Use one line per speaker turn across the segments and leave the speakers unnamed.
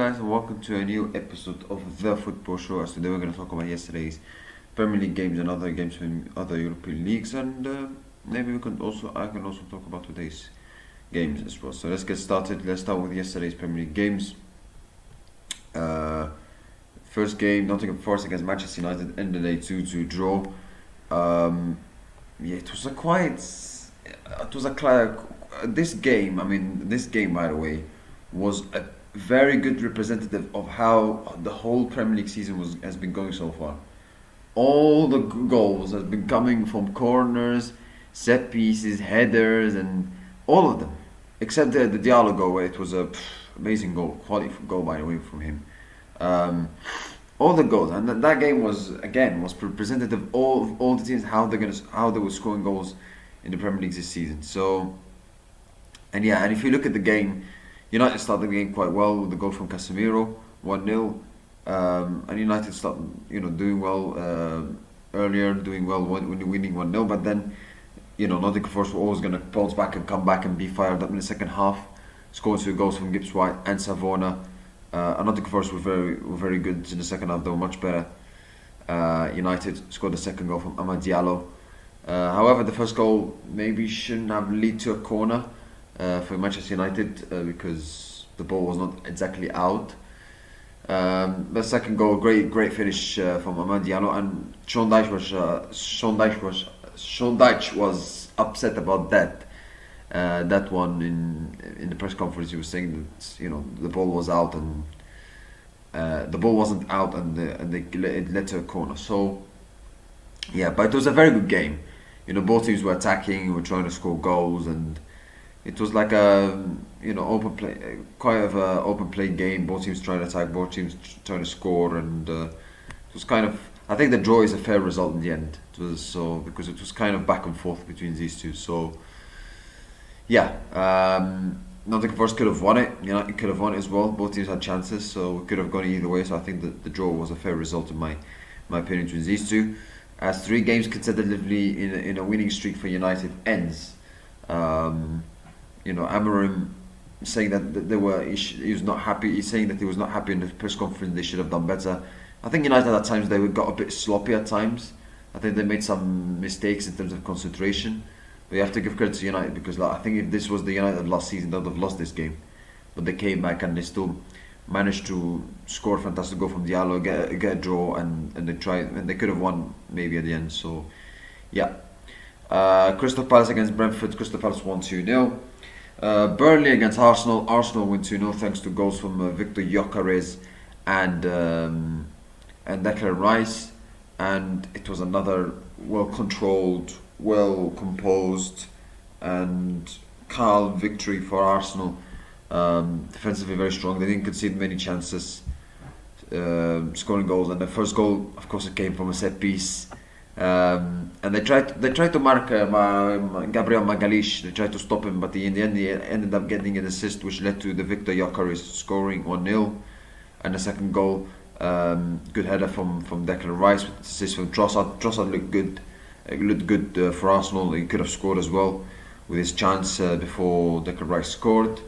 guys, and welcome to a new episode of The Football Show. As today we're going to talk about yesterday's Premier League games and other games from other European leagues, and maybe I can also talk about today's games as well. So let's get started. Let's start with yesterday's Premier League games. First game, Nottingham Forest against Manchester United, ended a 2-2 draw. It was a quiet. It was a this game. This game, by the way, was a very good representative of how the whole Premier League season has been going so far. All the goals have been coming from corners, set pieces, headers, and all of them, except the Diallo goal, where it was a amazing goal, quality goal by the way from him. All the goals, and that game was representative of all the teams, how they were scoring goals in the Premier League this season. So, and if you look at the game, United started the game quite well with the goal from Casemiro, 1-0, and United started, doing well earlier, doing well winning 1-0. But then, Nottingham Forest were always going to bounce back and come back and be fired up in the second half. Scored 2 goals from Gibbs White and Savona. Nottingham Forest were very good in the second half. They were much better. United scored the second goal from Amad Diallo. However, the first goal maybe shouldn't have led to a corner for Manchester United because the ball was not exactly out. The second goal, great finish from Amad Diallo, and Sean Dyche was upset about that. That one in the press conference, he was saying that the ball was out and the ball wasn't out, and it led to a corner. So but it was a very good game. Both teams were attacking, were trying to score goals, and it was like a open play, quite of an open play game. Both teams trying to attack, both teams trying to score, and it was kind of. I think the draw is a fair result in the end. Because it was kind of back and forth between these two. So Nottingham Forest could have won it. United could have won it as well. Both teams had chances, so it could have gone either way. So I think that the draw was a fair result in my opinion between these two. As 3 games consecutively in a winning streak for United ends. Amorim saying that he was not happy. He's saying that he was not happy in the press conference. They should have done better. I think United at times they got a bit sloppy at times. I think they made some mistakes in terms of concentration. But you have to give credit to United because I think if this was the United of last season, they would have lost this game. But they came back and they still managed to score a fantastic goal from Diallo, get a draw, and they tried, and they could have won maybe at the end. So Crystal Palace against Brentford. Crystal Palace won 2-0. Burnley against Arsenal. Arsenal win 2-0 thanks to goals from Victor Gyökeres and Declan Rice, and it was another well controlled, well composed, and calm victory for Arsenal. Defensively very strong. They didn't concede many chances, scoring goals, and the first goal, of course, it came from a set piece. And they tried to mark Gabriel Magalhaes. They tried to stop him, but in the end, he ended up getting an assist, which led to the Victor Gyökeres scoring 1-0. And the second goal, good header from Declan Rice with assist from Trossard. Trossard looked good. It looked good for Arsenal. He could have scored as well with his chance before Declan Rice scored.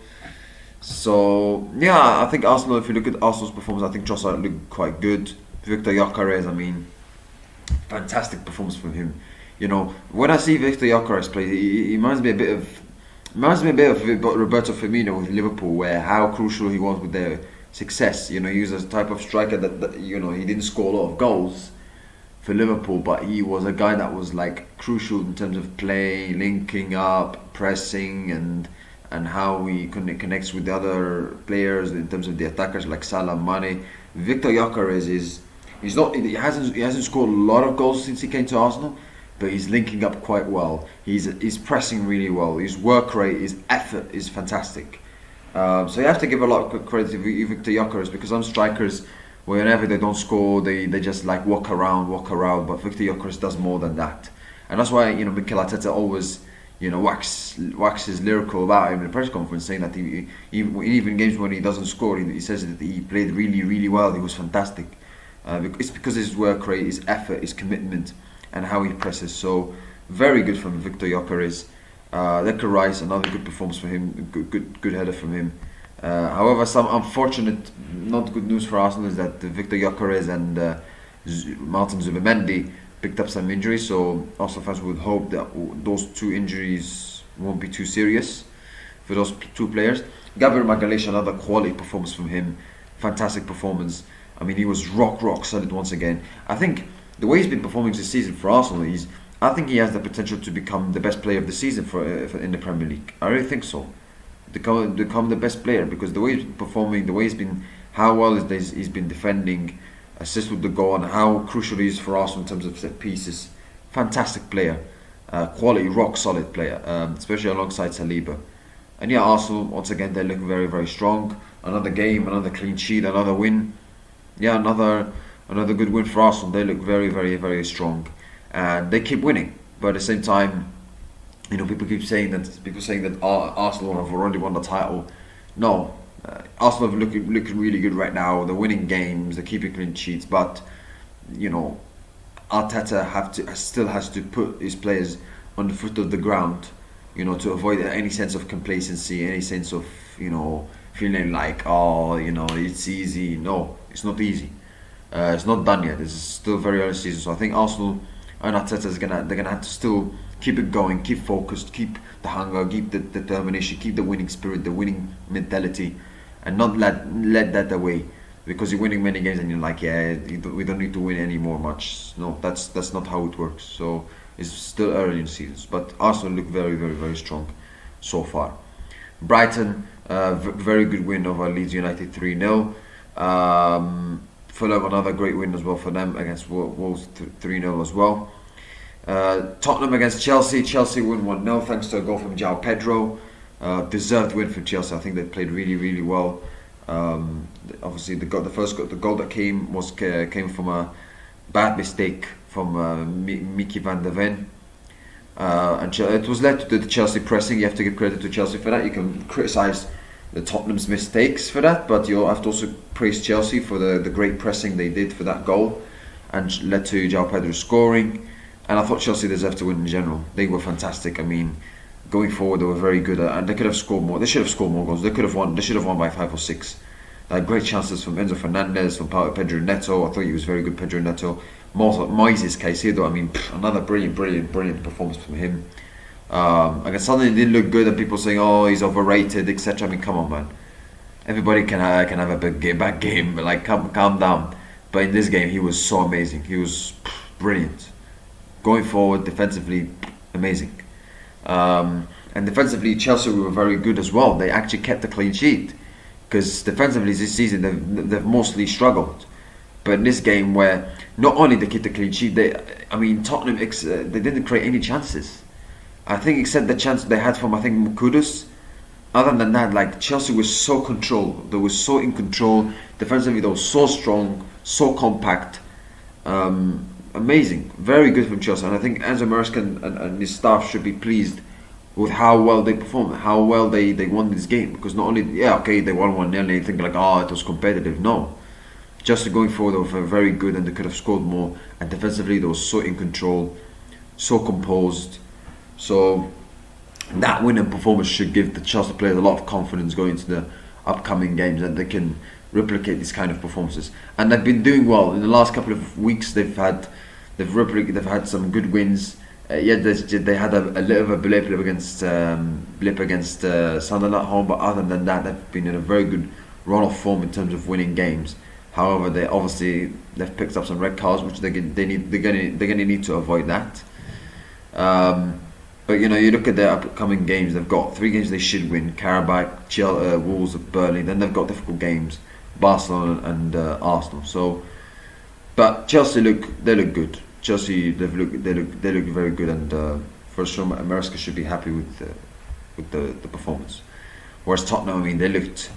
So I think Arsenal. If you look at Arsenal's performance, I think Trossard looked quite good. Victor Gyökeres, fantastic performance from him. When I see Victor Gyökeres play, he reminds me a bit of Roberto Firmino with Liverpool, where how crucial he was with their success. He was a type of striker that he didn't score a lot of goals for Liverpool, but he was a guy that was like crucial in terms of play, linking up, pressing, and how he connects with the other players in terms of the attackers like Salah, Mane. Victor Gyökeres he hasn't scored a lot of goals since he came to Arsenal, but he's linking up quite well. He's pressing really well. His work rate, his effort is fantastic. So you have to give a lot of credit to Victor Gyökeres, because some strikers, whenever they don't score, they just like walk around. But Victor Gyökeres does more than that, and that's why Mikel Arteta always waxes lyrical about him in the press conference, saying that he even games when he doesn't score, he says that he played really, really well. He was fantastic. It's because his work rate, his effort, his commitment, and how he presses. So very good from Victor Gyökeres. Declan Rice, another good performance for him. Good header from him. However, some unfortunate, not good news for Arsenal is that Victor Gyökeres and Martin Zubimendi picked up some injuries. So Arsenal fans would hope that those two injuries won't be too serious for those two players. Gabriel Magalhaes, another quality performance from him, fantastic performance. I mean, he was rock solid once again. I think the way he's been performing this season for Arsenal, I think he has the potential to become the best player of the season for in the Premier League. I really think so. Become the best player, because the way he's been performing, the way how well he's been defending, assist with the goal, and how crucial he is for Arsenal in terms of set pieces. Fantastic player, quality, rock solid player, especially alongside Saliba. And yeah, Arsenal once again, they look very, very strong. Another game, another clean sheet, another win. Yeah, another good win for Arsenal. They look very, very, very strong, and they keep winning. But at the same time, people saying that Arsenal have already won the title. No, Arsenal are looking really good right now. They're winning games, they're keeping clean sheets, but Arteta still has to put his players on the foot of the ground, to avoid any sense of complacency, any sense of feeling like it's easy. No, it's not easy. It's not done yet. It's still very early season, so I think Arsenal and Arteta they're gonna have to still keep it going, keep focused, keep the hunger, keep the determination, keep the winning spirit, the winning mentality, and not let that away. Because you're winning many games and you're like, we don't need to win anymore much. No, that's not how it works. So it's still early in the season, but Arsenal look very, very, very strong so far. Brighton, very good win over Leeds United 3-0. Fulham, another great win as well for them against Wolves 3-0 as well. Tottenham against Chelsea. Chelsea won 1-0 thanks to a goal from João Pedro. Deserved win for Chelsea. I think they played really, really well. Obviously, the goal that came from a bad mistake from Mickey van der Ven. And it was led to the Chelsea pressing. You have to give credit to Chelsea for that. You can criticise the Tottenham's mistakes for that, but you have to also praise Chelsea for the great pressing they did for that goal, and led to João Pedro scoring. And I thought Chelsea deserved to win in general. They were fantastic. I mean, going forward, they were very good, and they could have scored more. They should have scored more goals. They should have won by 5 or 6. They had great chances from Enzo Fernandez, from Pedro Neto. I thought he was very good, Pedro Neto. Moises Caicedo. I mean, another brilliant performance from him. Against Sunderland, he didn't look good, and people saying, "Oh, he's overrated," etc. I mean, come on, man. Everybody can have a bad game, but calm down. But in this game, he was so amazing. He was brilliant. Going forward, defensively, amazing. And defensively, Chelsea were very good as well. They actually kept a clean sheet, because defensively this season they've mostly struggled. But in this game, where not only they kept a clean sheet, Tottenham they didn't create any chances. I think except the chance they had from Kudus. Other than that, Chelsea was so controlled. They were so in control. Defensively, they were so strong, so compact. Amazing, very good from Chelsea, and I think Enzo Maresca and his staff should be pleased with how well they performed, how well they won this game. Because not only they won 1-0, and you think it was competitive. No, just going forward, they were very good, and they could have scored more. And defensively, they were so in control, so composed. So that winning performance should give the Chelsea players a lot of confidence going into the upcoming games, that they can replicate these kind of performances. And they've been doing well in the last couple of weeks. They've had some good wins. They had a little of a blip against Sunderland at home, but other than that, they've been in a very good run of form in terms of winning games. However, they've picked up some red cards, which they're gonna need to avoid that. But you look at their upcoming games. They've got 3 games they should win: Karabakh, Wolves, Burnley. Then they've got difficult games: Barcelona and Arsenal. So, but Chelsea look good. Chelsea they look very good, and for sure Maresca should be happy with the performance. Whereas Tottenham, they looked,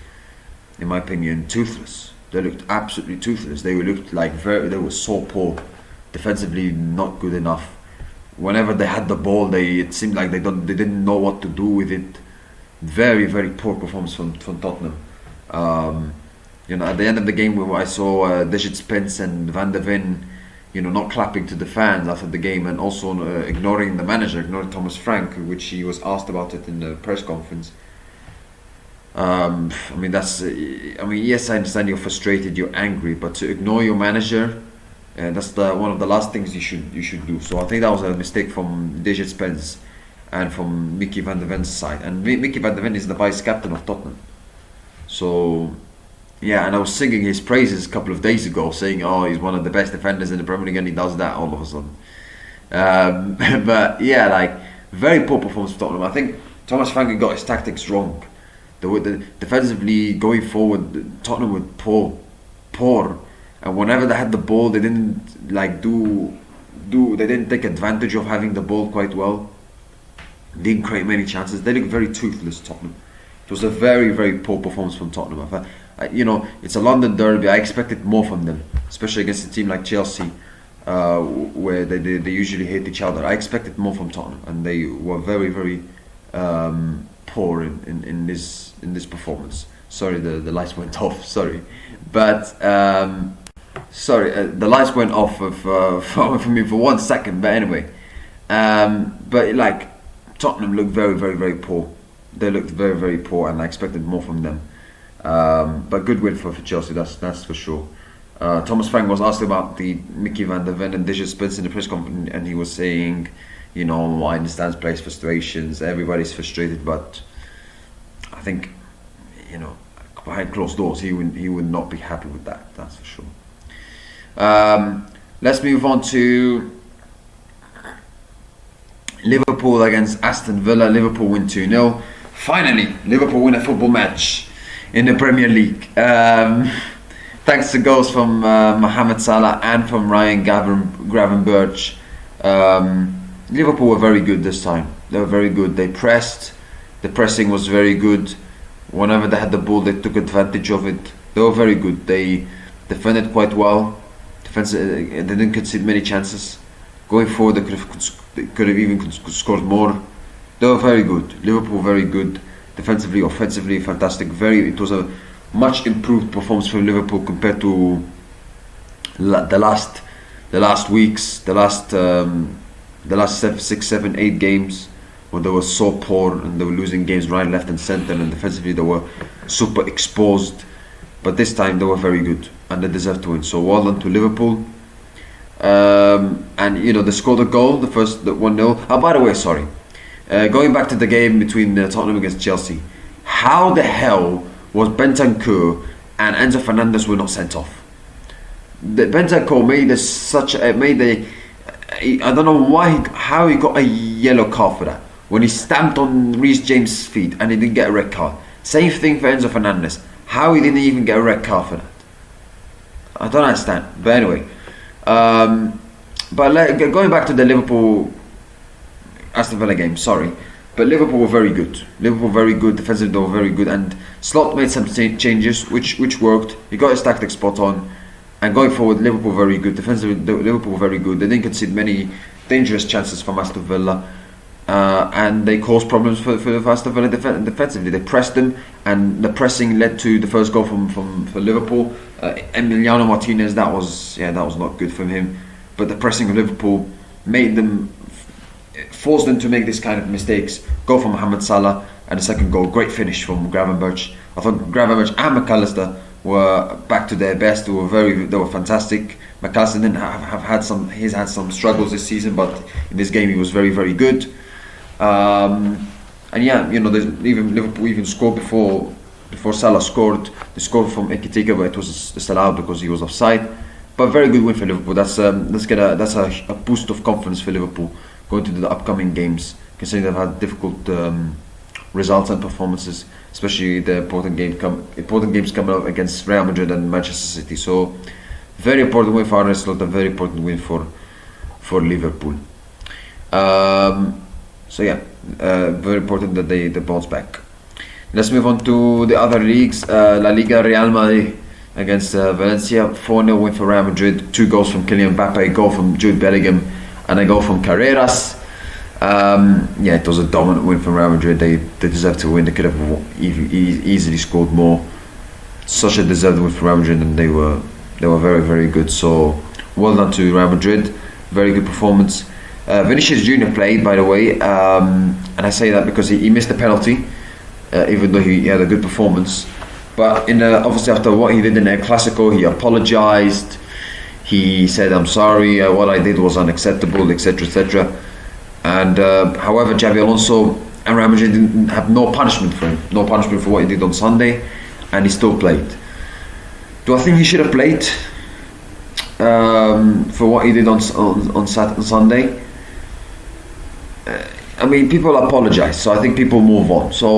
in my opinion, toothless. They looked absolutely toothless. They looked they were so poor defensively, not good enough. Whenever they had the ball, it seemed like they didn't know what to do with it. Very, very poor performance from Tottenham. At the end of the game, I saw Digit Spence and Van der Ven, not clapping to the fans after the game, and also ignoring the manager, ignoring Thomas Frank, which he was asked about it in the press conference. I mean, yes, I understand you're frustrated, you're angry, but to ignore your manager, that's the one of the last things you should do. So I think that was a mistake from Digit Spence and from Mickey van der Ven's side. And Mickey van der Ven is the vice captain of Tottenham. So yeah, and I was singing his praises a couple of days ago, saying, "Oh, he's one of the best defenders in the Premier League," and he does that all of a sudden. But yeah, like very poor performance for Tottenham. I think Thomas Frank got his tactics wrong. The defensively going forward, Tottenham were poor, and whenever they had the ball, they didn't like they didn't take advantage of having the ball quite well. Didn't create many chances. They looked very toothless, Tottenham. It was a very, very poor performance from Tottenham. It's a London derby. I expected more from them, especially against a team like Chelsea, where they usually hate each other. I expected more from Tottenham, and they were very, very poor in this performance. Sorry, the lights went off. Sorry, but the lights went off for me for 1 second. But anyway, but like Tottenham looked very, very, very poor. They looked very, very poor, and I expected more from them. But good win for Chelsea, that's for sure. Thomas Frank was asked about the Mickey van der Ven and Digit Spence in the press conference, and he was saying, I understand players' frustrations, everybody's frustrated, but I think, behind closed doors, he would not be happy with that, that's for sure. Let's move on to Liverpool against Aston Villa. Liverpool win 2-0. Finally, Liverpool win a football match in the Premier League. Thanks to goals from Mohamed Salah and from Ryan Gravenberch. Liverpool were very good this time. They were very good. They pressed. The pressing was very good. Whenever they had the ball, they took advantage of it. They were very good. They defended quite well. They didn't concede many chances. Going forward, they could have even scored more. They were very good. Liverpool very good. Defensively, offensively, fantastic. It was a much improved performance from Liverpool compared to the last weeks, the last 6, 7, 8 games when they were so poor and they were losing games right, left, and centre, and defensively they were super exposed. But this time they were very good and they deserved to win. So well done to Liverpool. And they scored a goal, the 1-0. Oh, by the way, sorry. Going back to the game between Tottenham against Chelsea, how the hell was Bentancur and Enzo Fernandez were not sent off? Bentancur I don't know how he got a yellow card for that when he stamped on Reece James' feet and he didn't get a red card. Same thing for Enzo Fernandez. How he didn't even get a red card for that, I don't understand. But anyway, going back to the Liverpool Aston Villa game, sorry, but Liverpool were very good. Defensively they were very good, and Slot made some changes which worked. He got his tactics spot on, and going forward, Liverpool very good. Defensively, Liverpool were very good. They didn't concede many dangerous chances from Aston Villa, and they caused problems for Aston Villa defensively. They pressed them, and the pressing led to the first goal for Liverpool. Emiliano Martinez, that was not good from him. But the pressing of Liverpool forced them to make this kind of mistakes. Goal from Mohamed Salah, and the second goal, great finish from Gravenberch. I thought Gravenberch and McAllister were back to their best. They were fantastic. McAllister didn't have had some struggles this season, but in this game he was very, very good. And yeah, Liverpool even scored before Salah scored. They scored from Ekitike, but it was disallowed because he was offside. But very good win for Liverpool. That's a boost of confidence for Liverpool going to the upcoming games, considering they've had difficult results and performances, especially the important games coming up against Real Madrid and Manchester City. So very important win for Arne Slot, a very important win for Liverpool. So yeah, very important that they bounce back. Let's move on to the other leagues. La Liga, Real Madrid against Valencia, 4-0 win for Real Madrid. 2 goals from Kylian Mbappe, a goal from Jude Bellingham, and a goal from Carreras. It was a dominant win from Real Madrid. They deserved to win. They could have easily scored more. Such a deserved win for Real Madrid, and they were very, very good. So well done to Real Madrid. Very good performance. Vinicius Junior played, by the way, and I say that because he missed the penalty. even though he had a good performance. But obviously after what he did in El Clasico, he apologized. He said, "I'm sorry, what I did was unacceptable, etc., etc." And however, Xabi Alonso and Real Madrid didn't have no punishment for him, no punishment for what he did on Sunday, and he still played. Do I think he should have played for what he did on Sunday? I mean, people apologize, so I think people move on. So